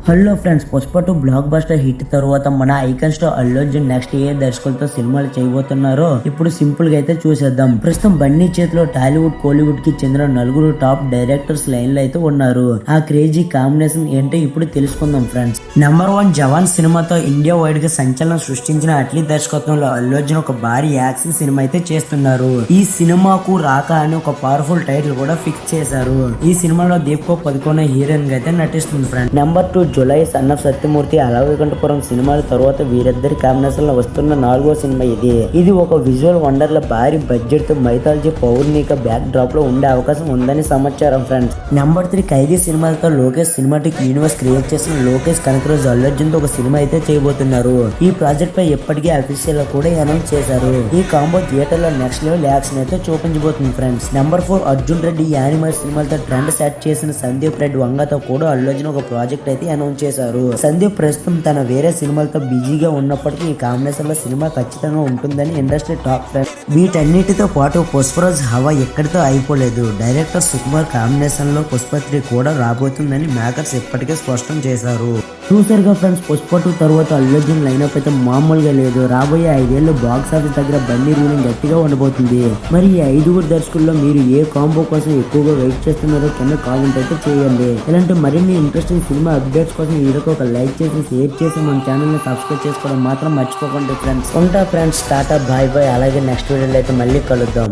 Hello friends, Pushpa 2 blockbuster hit తర్వాత మన icon star Allu Arjun next ఏ దర్శకులతో సినిమాలు చేయబోతున్నారో ఇప్పుడు సింపుల్ గా అయితే చూసేద్దాం. ప్రస్తుతం బన్నీ చేతిలో టాలీవుడ్ కోలీవుడ్ కి చెందిన నలుగురు టాప్ డైరెక్టర్స్ లైన్ లో అయితే ఉన్నారు. ఆ క్రేజీ కాంబినేషన్ ఏంటో ఇప్పుడు తెలుసుకుందాం ఫ్రెండ్స్. నెంబర్ 1 జవాన్ సినిమాతో ఇండియా వైడ్ గా సంచలనం సృష్టించిన అట్లీ దర్శకత్వంలో అల్లు అర్జున్ ఒక భారీ యాక్షన్ సినిమా అయితే చేస్తున్నారు. ఈ సినిమాకు రాక అని ఒక పవర్ఫుల్ టైటిల్ కూడా ఫిక్స్ చేశారు. ఈ సినిమాలో దీపికా పదుకొనే హీరోయిన్ గా అయితే నటిస్తుంది friends. Number 2 July son of Satyamurthy Ala Vaikunthapuram సినిమాల తర్వాత వీరిద్దరి కాంబినేషన్ లో వస్తున్న 4వ సినిమా ఇది ఒక విజువల్ వండర్ ల భారీ బడ్జెట్ తో మైథాలజీ పౌర్ణిక బ్యాక్ డ్రాప్ లో ఉండే అవకాశం ఉందని సమాచారం ఫ్రెండ్స్. నెంబర్ 3 ఖైదీ సినిమాలతో లోకేష్ సినిమాటిక్ యూనివర్స్ క్రియేట్ చేసిన లోకేష్ కనకరాజు అల్లు అర్జున్ తో ఒక సినిమా అయితే చేయబోతున్నారు. ఈ ప్రాజెక్ట్ పై ఎప్పటికీ అఫీషియల్ గా కూడా అనౌన్స్ చేశారు. ఈ కాంబో థియేటర్ లో నెక్స్ట్ లెవెల్ యాక్షన్ అయితే చూపించబోతుంది friends. Number 4 Arjun Reddy animal సినిమాలతో ట్రెండ్ సెట్ చేసిన సందీప్ రెడ్డి వంగతో కూడా అల్లు అర్జున్ ఒక ప్రాజెక్ట్ అయితే అనౌన్స్ చేశారు. సందీప్ ప్రస్తుతం తన వేరే సినిమాలతో బిజీగా ఉన్నప్పటికీ ఈ కాంబినేషన్ లో సినిమా ఖచ్చితంగా ఉంటుందని ఇండస్ట్రీ టాక్ ఫ్రెండ్స్. వీటన్నిటితో పాటు పుష్పరాజ్ హవా ఎక్కడితో అయిపోలేదు. డైరెక్టర్ సుకుమార్ కాంబినేషన్ లో పుష్ప 3 కూడా రాబోతుందని మేకర్స్ ఇప్పటికే స్పష్టం చేశారు. చూసారుగా ఫ్రెండ్స్, పుష్ప 2 తర్వాత అల్లు అర్జున్ లైనప్ అయితే మామూలుగా లేదు. రాబోయే 5 ఏళ్ళు బాక్స్ ఆఫీస్ దగ్గర బండి రూలింగ్ గట్టిగా ఉండబోతుంది. మరి ఈ 5 దర్శకుల్లో మీరు ఏ కాంబో కోసం ఎక్కువగా వెయిట్ చేస్తున్నారో కింద కామెంట్ అయితే చేయండి. ఇలాంటి మరిన్ని ఇంట్రెస్టింగ్ సినిమా అప్డేట్స్ కోసం ఈ వీడియోకి ఒక లైక్ చేసి షేర్ చేసి మన ఛానల్ ని సబ్స్క్రైబ్ చేసుకోవడం మాత్రం మర్చిపోకండి ఫ్రెండ్స్. ఉంటా ఫ్రెండ్స్, టాటా బాయ్ బాయ్. అలాగే నెక్స్ట్ వీడియోలో అయితే మళ్ళీ కలుద్దాం.